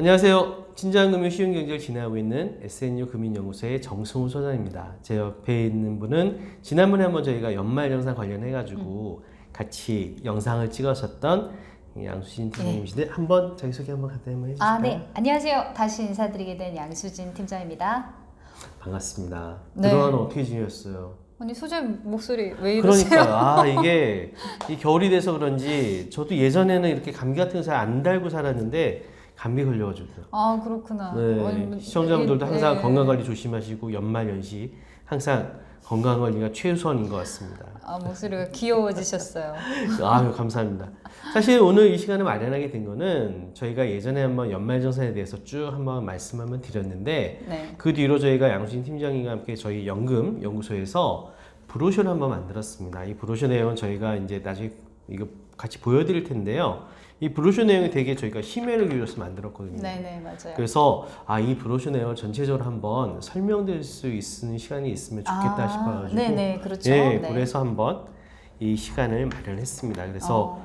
안녕하세요. 친절금융 쉬운 경제를 진행하고 있는 SNU 금융연구소의 정승우 소장입니다. 제 옆에 있는 분은 지난번에 한번 저희가 연말정산 관련해가지고 같이 영상을 찍었었던 양수진 팀장님이신데 한번 자기소개 한번 간단히 한번 해주실까요? 네. 안녕하세요. 다시 인사드리게 된 양수진 팀장입니다. 반갑습니다. 네. 그동안 어떻게 지내셨어요? 아니 소장 목소리 왜 이러세요? 그러니까 이게 이 겨울이 돼서 그런지 저도 예전에는 이렇게 감기 같은 거 잘 안 달고 살았는데 감기 걸려가지고. 아 그렇구나. 네, 시청자분들도 항상 네. 건강관리 조심하시고 연말 연시 항상 건강관리가 최우선인 것 같습니다. 목소리가 귀여워지셨어요. 아유 감사합니다. 사실 오늘 이 시간을 마련하게 된 거는 저희가 예전에 한번 연말정산에 대해서 쭉 한번 말씀 한번 드렸는데 네. 그 뒤로 저희가 양수진 팀장님과 함께 저희 연금 연구소에서 브로셔를 한번 만들었습니다. 이 브로셔 내용은 저희가 이제 나중에 이거 같이 보여드릴 텐데요. 이 브로셔 내용이 되게 저희가 심혈을 기울여서 만들었거든요. 네네 맞아요. 그래서 이 브로셔 내용을 전체적으로 한번 설명드릴 수 있는 시간이 있으면 좋겠다 싶어가지고 네네 그렇죠. 네, 네. 그래서 한번 이 시간을 마련했습니다. 그래서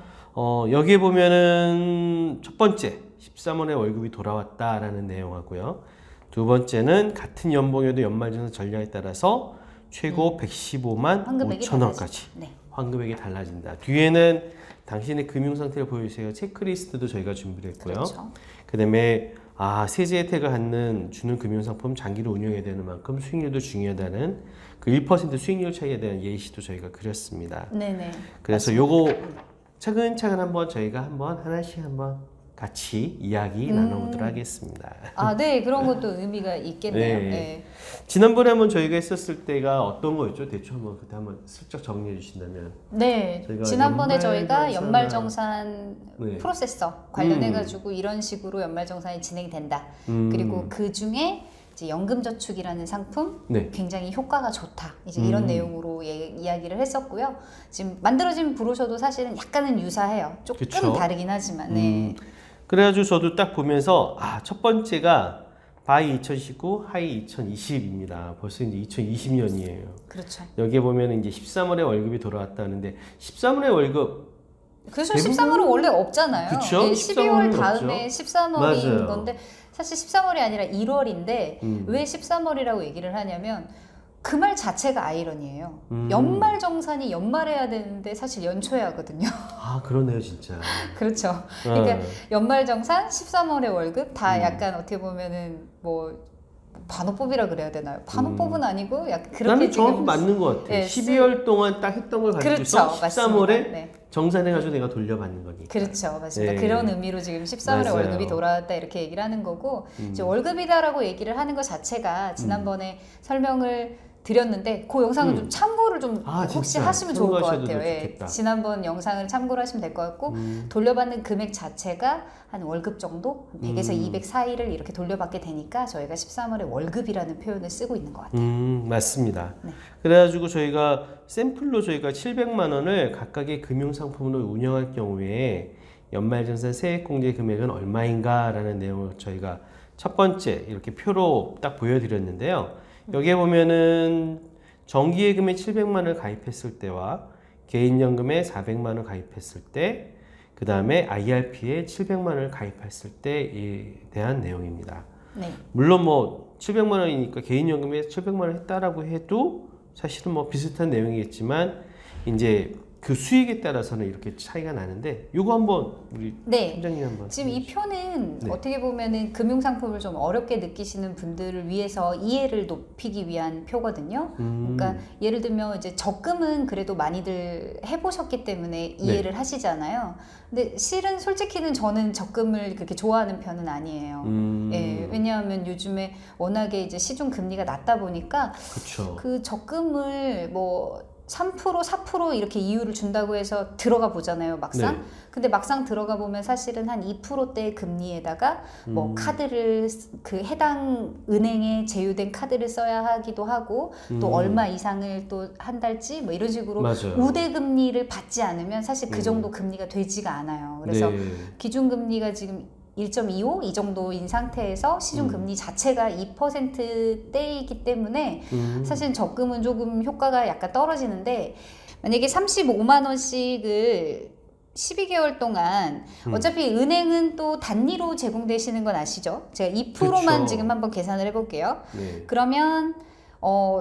여기에 보면은 첫 번째 13월에 월급이 돌아왔다라는 내용하고요. 두 번째는 같은 연봉에도 연말정산 전략에 따라서 최고 115만 환급액이 5천 원까지 네. 환급액이 달라진다. 뒤에는 당신의 금융 상태를 보여주세요. 체크리스트도 저희가 준비를 했고요. 그렇죠. 그다음에 세제 혜택을 주는 금융상품 장기로 운영해야 되는 만큼 수익률도 중요하다는 그 1% 수익률 차이에 대한 예시도 저희가 그렸습니다. 네네. 그래서 요거 차근차근 한번 저희가 한번 하나씩 한번 같이 이야기 나눠보도록 하겠습니다. 네 그런 것도 의미가 있겠네요. 네. 네. 지난번에 한번 저희가 했었을 때가 어떤 거였죠? 대충 한번 그때 한번 슬쩍 정리해 주신다면. 네, 저희가 지난번에 저희가 연말정산- 연말정산 네. 프로세서 관련해가지고 이런 식으로 연말정산이 진행이 된다. 그리고 그 중에 이제 연금저축이라는 상품 네. 굉장히 효과가 좋다. 이제 이런 내용으로 이야기를 했었고요. 지금 만들어진 브로셔도 사실은 약간은 유사해요. 조금 그쵸? 다르긴 하지만. 네. 그래가지고 저도 딱 보면서 첫 번째가 바이 2019, 하이 2020입니다. 벌써 이제 2020년이에요. 그렇죠. 여기에 보면 이제 13월에 월급이 돌아왔다는데 13월에 월급 그래서 대부분- 13월은 원래 없잖아요. 그쵸? 네, 12월 13월은 다음에 없죠. 13월인 맞아요. 건데 사실 13월이 아니라 1월인데 왜 13월이라고 얘기를 하냐면 그 말 자체가 아이러니예요. 연말정산이 연말에 해야 되는데 사실 연초에 하거든요. 그러네요 진짜. 그렇죠. 그러니까 네. 연말정산 13월에 월급 다 약간 어떻게 보면은 뭐 반호법이라 그래야 되나요? 반호법은 아니고 약간 그렇게 나는 정확히 지금 맞는 것 같아. 네, 12월 동안 딱 했던 걸 가지고서 그렇죠. 13월에 맞습니다. 네. 정산해가지고 내가 돌려받는 거니까. 그렇죠, 맞습니다. 네. 그런 의미로 지금 13월에 맞아요. 월급이 돌아왔다 이렇게 얘기를 하는 거고 이제 월급이다라고 얘기를 하는 것 자체가 지난번에 설명을 드렸는데 그 영상은 좀 참고를 좀 혹시 진짜. 하시면 좋을 것 참고하셔도 같아요. 예. 좋겠다. 지난번 영상을 참고를 하시면 될 것 같고 돌려받는 금액 자체가 한 월급 정도 100에서 200 사이를 이렇게 돌려받게 되니까 저희가 13월에 월급이라는 표현을 쓰고 있는 것 같아요. 맞습니다. 네. 그래가지고 저희가 샘플로 저희가 700만 원을 각각의 금융상품으로 운영할 경우에 연말정산 세액공제 금액은 얼마인가라는 내용을 저희가 첫 번째 이렇게 표로 딱 보여드렸는데요. 여기에 보면은 정기예금에 700만 원을 가입했을 때와 개인연금에 400만 원 가입했을 때, 그 다음에 IRP에 700만 원을 가입했을 때에 대한 내용입니다. 네. 물론 뭐 700만 원이니까 개인연금에 700만 원 했다라고 해도 사실은 뭐 비슷한 내용이겠지만 이제 그 수익에 따라서는 이렇게 차이가 나는데 요거 한번 우리 네. 팀장님 한번 지금 이 표는 네. 어떻게 보면은 금융상품을 좀 어렵게 느끼시는 분들을 위해서 이해를 높이기 위한 표거든요. 그러니까 예를 들면 이제 적금은 그래도 많이들 해보셨기 때문에 이해를 하시잖아요. 근데 실은 솔직히는 저는 적금을 그렇게 좋아하는 편은 아니에요. 예, 왜냐하면 요즘에 워낙에 이제 시중 금리가 낮다 보니까 그쵸. 그 적금을 뭐 3%, 4% 이렇게 이율을 준다고 해서 들어가 보잖아요, 막상. 네. 근데 막상 들어가 보면 사실은 한 2%대 금리에다가 뭐 카드를 그 해당 은행에 제휴된 카드를 써야 하기도 하고 또 얼마 이상을 또 한 달치 뭐 이런 식으로 맞아요. 우대 금리를 받지 않으면 사실 그 정도 금리가 되지가 않아요. 그래서 네. 기준 금리가 지금 1.25 이 정도인 상태에서 시중 금리 자체가 2%대이기 때문에 사실 적금은 조금 효과가 약간 떨어지는데 만약에 35만 원씩을 12개월 동안 어차피 은행은 또 단리로 제공되시는 건 아시죠? 제가 2%만 그쵸. 지금 한번 계산을 해볼게요. 네. 그러면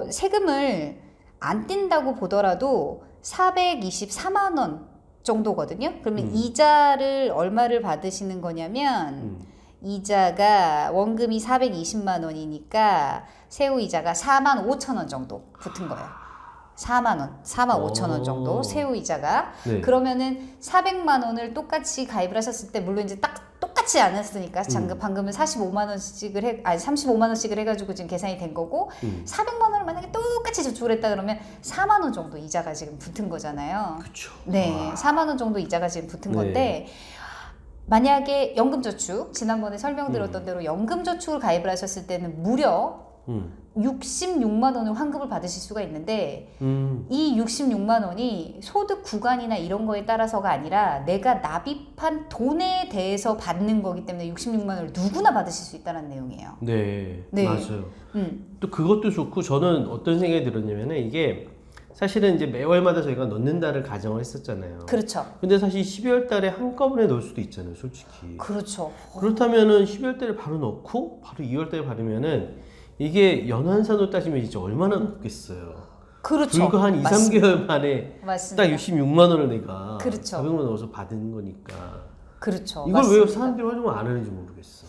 세금을 안 뗀다고 보더라도 424만 원 정도거든요. 그러면 이자를 얼마를 받으시는 거냐면 이자가 원금이 420만 원이니까 세후 이자가 4만 5천 원 정도 붙은 거예요. 4만 원, 4만 5천 원 정도 세후 이자가. 네. 그러면은 400만 원을 똑같이 가입을 하셨을 때 물론 이제 딱 똑같지 않았으니까 방금은 45만 원씩을 아니 35만 원씩을 해가지고 지금 계산이 된 거고 400만 원을 만약에 똑같이 저축을 했다 그러면 4만 원 정도 이자가 지금 붙은 거잖아요. 그렇죠. 네, 4만 원 정도 이자가 지금 붙은 네. 건데 만약에 연금저축 지난번에 설명드렸던 대로 연금저축을 가입을 하셨을 때는 무려 66만 원을 환급을 받으실 수가 있는데 이 66만 원이 소득 구간이나 이런 거에 따라서가 아니라 내가 납입한 돈에 대해서 받는 거기 때문에 66만 원을 누구나 받으실 수 있다는 내용이에요. 네, 네. 맞아요. 또 그것도 좋고 저는 어떤 생각이 들었냐면은 이게 사실은 이제 매월마다 저희가 넣는다를 가정을 했었잖아요. 그렇죠. 근데 사실 12월 달에 한꺼번에 넣을 수도 있잖아요, 솔직히. 그렇죠. 그렇다면은 12월 달에 바로 넣고 바로 2월 달에 받으면은 이게 연환산으로 따지면 진짜 얼마나 높겠어요. 그렇죠. 불과 한 2, 맞습니다. 3개월 만에 맞습니다. 딱 66만 원을 내가 그렇죠. 400만 원 넣어서 받은 거니까. 그렇죠. 이걸 맞습니다. 왜 사람들이 활용을 안 하는지 모르겠어.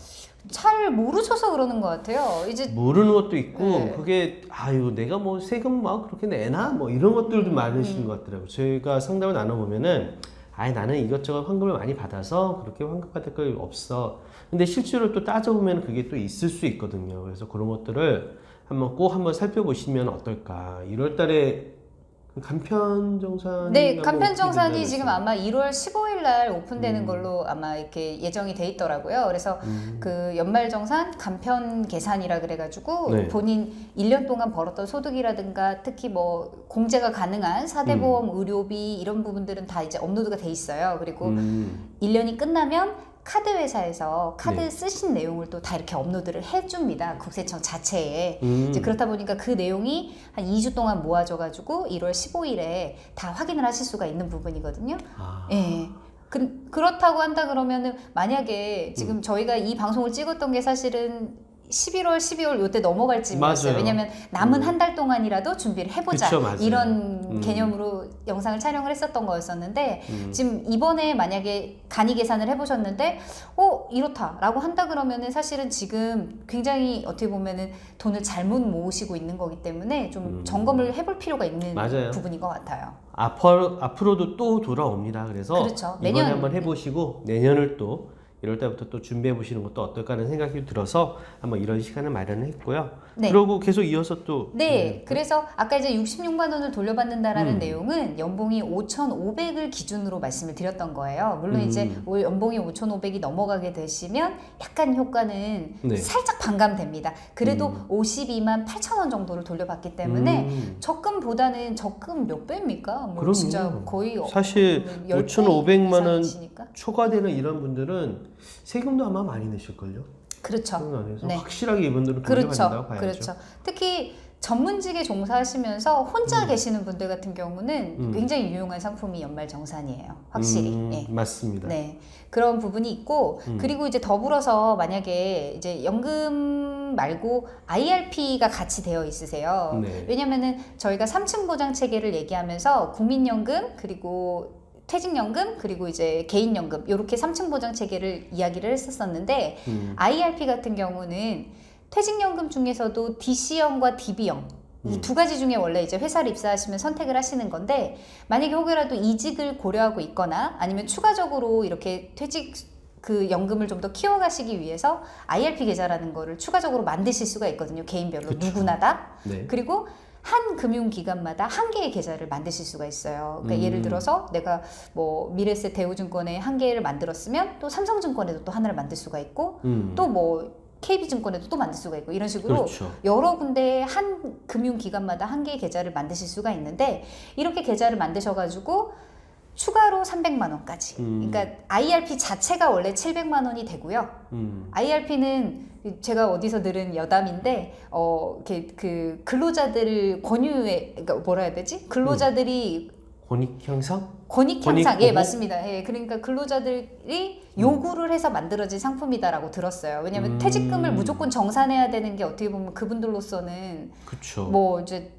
잘 모르셔서 그러는 것 같아요. 이제 모르는 것도 있고 네. 그게 아유 내가 뭐 세금 막 그렇게 내나 뭐 이런 것들도 많으시는 것 같더라고요. 저희가 상담을 나눠보면은 아예 나는 이것저것 환급을 많이 받아서 그렇게 환급 받을 거 없어. 근데 실제로 또 따져보면 그게 또 있을 수 있거든요. 그래서 그런 것들을 한번 살펴보시면 어떨까. 1월 달에 간편정산. 네, 간편정산이 지금 아마 1월 15일 날 오픈되는 걸로 아마 이렇게 예정이 돼 있더라고요. 그래서 그 연말정산 간편 계산이라 그래가지고 네. 본인 1년 동안 벌었던 소득이라든가 특히 뭐 공제가 가능한 4대 보험, 의료비 이런 부분들은 다 이제 업로드가 돼 있어요. 그리고 1년이 끝나면 카드 회사에서 카드 네. 쓰신 내용을 또 다 이렇게 업로드를 해줍니다. 국세청 자체에. 이제 그렇다 보니까 그 내용이 한 2주 동안 모아져가지고 1월 15일에 다 확인을 하실 수가 있는 부분이거든요. 아. 예. 그렇다고 한다 그러면은 만약에 지금 저희가 이 방송을 찍었던 게 사실은 11월, 12월 요때 넘어갈 쯤이었어요. 맞아요. 왜냐면 남은 한 달 동안이라도 준비를 해보자. 그쵸, 맞아요. 이런 개념으로 영상을 촬영을 했었던 거였었는데 지금 이번에 만약에 간이 계산을 해보셨는데 이렇다라고 한다 그러면은 사실은 지금 굉장히 어떻게 보면은 돈을 잘못 모으시고 있는 거기 때문에 좀 점검을 해볼 필요가 있는 맞아요. 부분인 것 같아요. 앞으로도 또 돌아옵니다. 그래서 그렇죠. 이번에 내년. 한번 해보시고 내년을 또 1월 달부터 또 준비해 보시는 것도 어떨까 하는 생각이 들어서 한번 이런 시간을 마련을 했고요. 네. 그러고 계속 이어서 또 네, 그래서 아까 이제 66만 원을 돌려받는다라는 내용은 연봉이 5,500을 기준으로 말씀을 드렸던 거예요. 물론 이제 연봉이 5,500이 넘어가게 되시면 약간 효과는 네. 살짝 반감됩니다. 그래도 52만 8천 원 정도를 돌려받기 때문에 적금보다는 적금 몇 배입니까? 뭐 그럼요. 진짜 거의 사실 10배 5,500만 원 이상이시니까. 초과되는 이런 분들은 세금도 아마 많이 내실걸요? 그렇죠. 세금 안 내서 네. 확실하게 이분들은 돌려받는다고 그렇죠. 봐야죠. 그렇죠. 특히 전문직에 종사하시면서 혼자 계시는 분들 같은 경우는 굉장히 유용한 상품이 연말정산이에요. 확실히. 예. 맞습니다. 네. 그런 부분이 있고, 그리고 이제 더불어서 만약에 이제 연금 말고 IRP가 같이 되어 있으세요. 네. 왜냐면은 저희가 3층 보장 체계를 얘기하면서 국민연금, 그리고 퇴직연금 그리고 이제 개인연금 이렇게 3층 보장 체계를 이야기를 했었었는데 IRP 같은 경우는 퇴직연금 중에서도 DC형과 DB형 이 두 가지 중에 원래 이제 회사를 입사하시면 선택을 하시는 건데 만약에 혹여라도 이직을 고려하고 있거나 아니면 추가적으로 이렇게 퇴직 그 연금을 좀 더 키워가시기 위해서 IRP 계좌라는 거를 추가적으로 만드실 수가 있거든요. 개인별로 그쵸. 누구나 다. 네. 그리고 한 금융기관마다 한 개의 계좌를 만드실 수가 있어요. 그러니까 예를 들어서 내가 뭐 미래에셋 대우증권에 한 개를 만들었으면 또 삼성증권에도 또 하나를 만들 수가 있고 또 뭐 KB증권에도 또 만들 수가 있고 이런 식으로 그렇죠. 여러 군데 한 금융기관마다 한 개의 계좌를 만드실 수가 있는데 이렇게 계좌를 만드셔가지고 추가로 300만 원까지. 그러니까 IRP 자체가 원래 700만 원이 되고요. IRP는 제가 어디서 들은 여담인데, 이렇게 그 근로자들 권유에, 그러니까 뭐라 해야 되지? 근로자들이 권익 향상? 권익 향상, 예, 보호? 맞습니다. 예, 그러니까 근로자들이 요구를 해서 만들어진 상품이다라고 들었어요. 왜냐하면 퇴직금을 무조건 정산해야 되는 게 어떻게 보면 그분들로서는 그쵸. 뭐 이제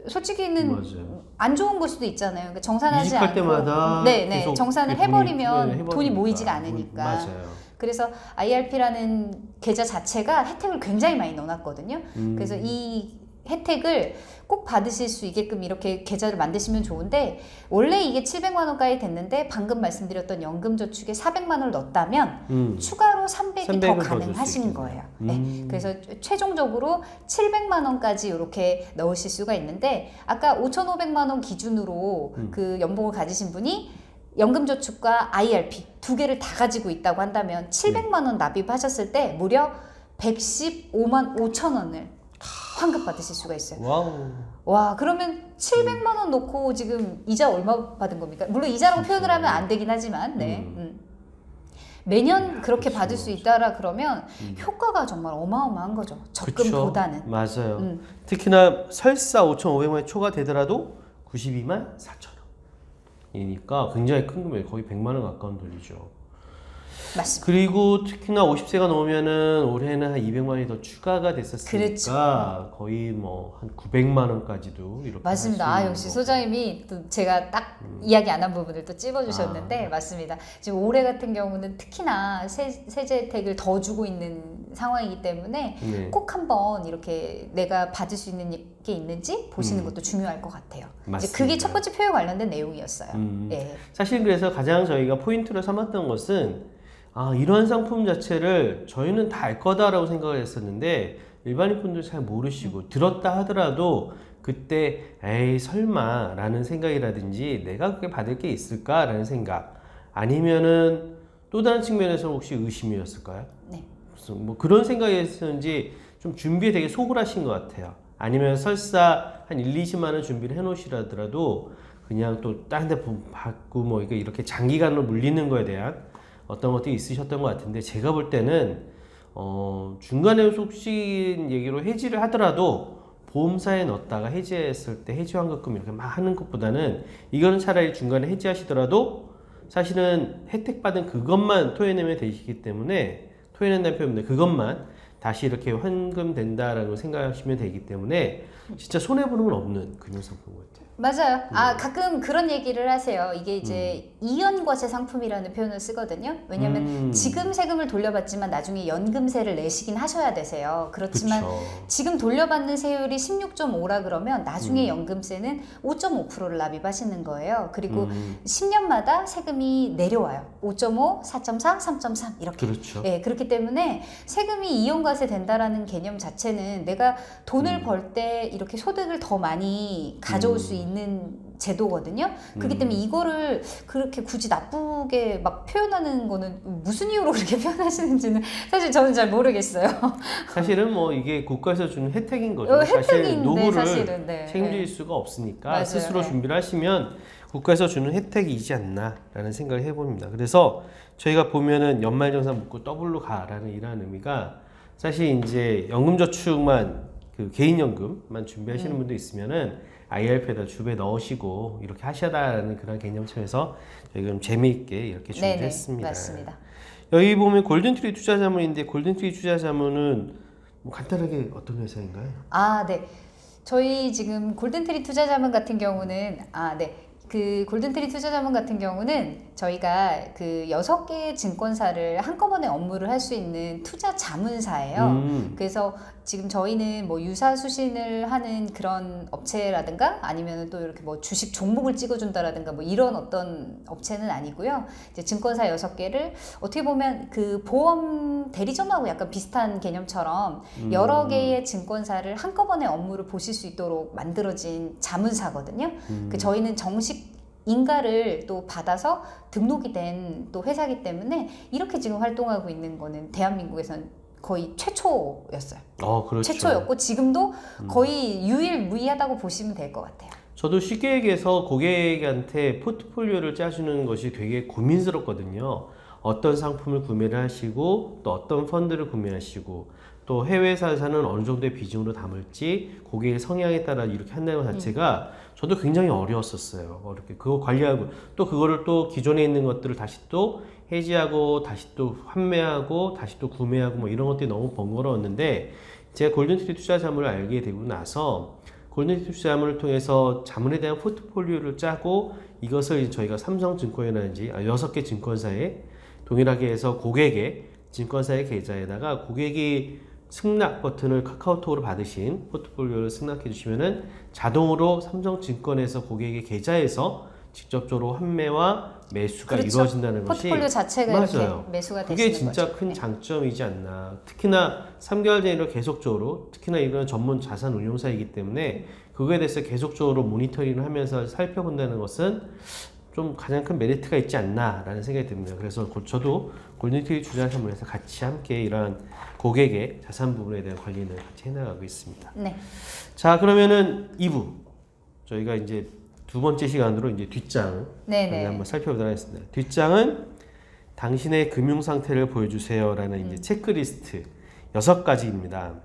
솔직히는 맞아요. 안 좋은 걸 수도 있잖아요. 그러니까 정산하지 이직할 않고 때마다 네, 계속 정산을 그 돈이, 해버리면 네, 돈이 해버리니까. 모이지가 않으니까. 맞아요. 그래서 IRP라는 계좌 자체가 혜택을 굉장히 많이 넣어놨거든요. 그래서 이 혜택을 꼭 받으실 수 있게끔 이렇게 계좌를 만드시면 좋은데, 원래 이게 700만 원까지 됐는데 방금 말씀드렸던 연금저축에 400만 원을 넣었다면 추가로 300이 더 300을 더 줄 수 가능하신 있겠네요. 거예요. 네. 그래서 최종적으로 700만 원까지 이렇게 넣으실 수가 있는데, 아까 5,500만 원 기준으로 그 연봉을 가지신 분이 연금저축과 IRP 두 개를 다 가지고 있다고 한다면 700만 원 납입하셨을 때 무려 115만 5천 원을 환급 받으실 수가 있어요. 와우. 와, 그러면 700만 원 놓고 지금 이자 얼마 받은 겁니까? 물론 이자라고 표현을 하면 안 되긴 하지만, 네. 매년 그렇게 그쵸, 받을 수 있다라 그러면 효과가 정말 어마어마한 거죠. 적금보다는. 그쵸? 맞아요. 특히나 설사 5,500만 원 초과되더라도 92만 4천 원이니까 굉장히 큰 금액, 거의 100만 원 가까운 돈이죠. 맞습니다. 그리고 특히나 50세가 넘으면은 올해는 한 200만 원이 더 추가가 됐었으니까 그렇죠. 거의 뭐 한 900만 원까지도 이렇게 맞습니다. 할수 아, 있는 역시 거고. 소장님이 또 제가 딱 이야기 안 한 부분을 또 찝어주셨는데, 맞습니다. 지금 올해 같은 경우는 특히나 세제 혜택을 더 주고 있는 상황이기 때문에 네. 꼭 한번 이렇게 내가 받을 수 있는 게 있는지 보시는 것도 중요할 것 같아요. 이제 맞습니다. 그게 첫 번째 표에 관련된 내용이었어요. 예. 사실 그래서 가장 저희가 포인트로 삼았던 것은 이러한 상품 자체를 저희는 다 알 거다라고 생각을 했었는데 일반인 분들 잘 모르시고 들었다 하더라도 그때 에이 설마 라는 생각이라든지 내가 그렇게 받을 게 있을까 라는 생각, 아니면은 또 다른 측면에서 혹시 의심이었을까요? 네. 무슨 뭐 그런 생각이었는지 좀 준비에 되게 소홀하신 것 같아요. 아니면 설사 한 1, 20만 원 준비를 해 놓으시라더라도 그냥 또 다른 데 받고 뭐 이렇게 장기간으로 물리는 거에 대한 어떤 것들이 있으셨던 것 같은데, 제가 볼 때는 중간에 속신 얘기로 해지를 하더라도 보험사에 넣었다가 해지했을 때 해지환급금 이렇게 막 하는 것보다는 이거는 차라리 중간에 해지하시더라도 사실은 혜택 받은 그것만 토해내면 되시기 때문에, 토해낸다는 표현인데 그것만 다시 이렇게 환금된다라고 생각하시면 되기 때문에 진짜 손해보는 건 없는 금융상품 같아요. 맞아요. 가끔 그런 얘기를 하세요. 이게 이제 이연과세 상품이라는 표현을 쓰거든요. 왜냐면 지금 세금을 돌려받지만 나중에 연금세를 내시긴 하셔야 되세요. 그렇지만 그쵸. 지금 돌려받는 세율이 16.5라 그러면 나중에 연금세는 5.5%를 납입하시는 거예요. 그리고 10년마다 세금이 내려와요. 5.5, 4.4, 3.3 이렇게. 그렇죠. 예, 그렇기 때문에 세금이 이연과세 된다라는 개념 자체는 내가 돈을 벌 때 이렇게 소득을 더 많이 가져올 수 있는 제도거든요. 그렇기 때문에 이거를 그렇게 굳이 나쁘게 막 표현하는 거는 무슨 이유로 그렇게 표현하시는지는 사실 저는 잘 모르겠어요. 사실은 뭐 이게 국가에서 주는 혜택인 거죠. 사실 혜택인데 노후를 사실은 네. 책임질 수가 없으니까 맞아요. 스스로 네. 준비를 하시면 국가에서 주는 혜택이지 않나라는 생각을 해봅니다. 그래서 저희가 보면은 연말정산 묻고 더블로 가라는 이러한 의미가, 사실 이제 연금저축만 그 개인연금만 준비하시는 분도 있으면은 IRP에다 주배 넣으시고 이렇게 하셔다라는 그런 개념처에서 저희가 좀 재미있게 이렇게 준비했습니다. 맞습니다. 여기 보면 골든트리 투자자문인데, 골든트리 투자자문은 뭐 간단하게 어떤 회사인가요? 네. 저희 지금 골든트리 투자자문 같은 경우는 네. 그 골든트리 투자자문 같은 경우는 저희가 그 6개의 증권사를 한꺼번에 업무를 할 수 있는 투자 자문사예요. 그래서 지금 저희는 뭐 유사수신을 하는 그런 업체라든가 아니면 또 이렇게 뭐 주식 종목을 찍어준다라든가 뭐 이런 어떤 업체는 아니고요. 이제 증권사 6개를 어떻게 보면 그 보험 대리점하고 약간 비슷한 개념처럼 여러 개의 증권사를 한꺼번에 업무를 보실 수 있도록 만들어진 자문사거든요. 그 저희는 정식 인가를 또 받아서 등록이 된 또 회사이기 때문에 이렇게 지금 활동하고 있는 거는 대한민국에서는 거의 최초였어요. 그렇죠. 최초였고 지금도 거의 유일무이하다고 보시면 될 것 같아요. 저도 쉽게 얘기해서 고객한테 포트폴리오를 짜주는 것이 되게 고민스럽거든요. 어떤 상품을 구매를 하시고 또 어떤 펀드를 구매하시고 또 해외 자산은 어느 정도의 비중으로 담을지 고객의 성향에 따라 이렇게 한다는 것 자체가 저도 굉장히 어려웠었어요. 어렵게 그거 관리하고 또 그거를 또 기존에 있는 것들을 다시 또 해지하고 다시 또 환매하고 다시 또 구매하고 뭐 이런 것들이 너무 번거로웠는데 제가 골든트리 투자 자문을 알게 되고 나서 골든트리 투자 자문을 통해서 자문에 대한 포트폴리오를 짜고 이것을 저희가 삼성증권이라든지 6개 증권사에 동일하게 해서 고객의 증권사의 계좌에다가 고객이 승낙 버튼을 카카오톡으로 받으신 포트폴리오를 승낙해 주시면은 자동으로 삼성증권에서 고객의 계좌에서 직접적으로 환매와 매수가 그렇죠. 이루어진다는 것이 포트폴리오 자체가 맞아요. 이렇게 매수가 그게 되시는 진짜 거죠. 큰 네. 장점이지 않나. 특히나 3개월 전으로 계속적으로 특히나 이런 전문 자산 운용사이기 때문에 그거에 대해서 계속적으로 모니터링을 하면서 살펴본다는 것은 좀 가장 큰 메리트가 있지 않나라는 생각이 듭니다. 그래서 저도 골든트리 투자자문에서 같이 함께 이러한 고객의 자산 부분에 대한 관리를 같이 해나가고 있습니다. 네. 자, 그러면은 2부 저희가 이제 두 번째 시간으로 이제 뒷장 네네. 한번 살펴보도록 하겠습니다. 뒷장은 당신의 금융 상태를 보여주세요라는 이제 체크리스트 6가지입니다.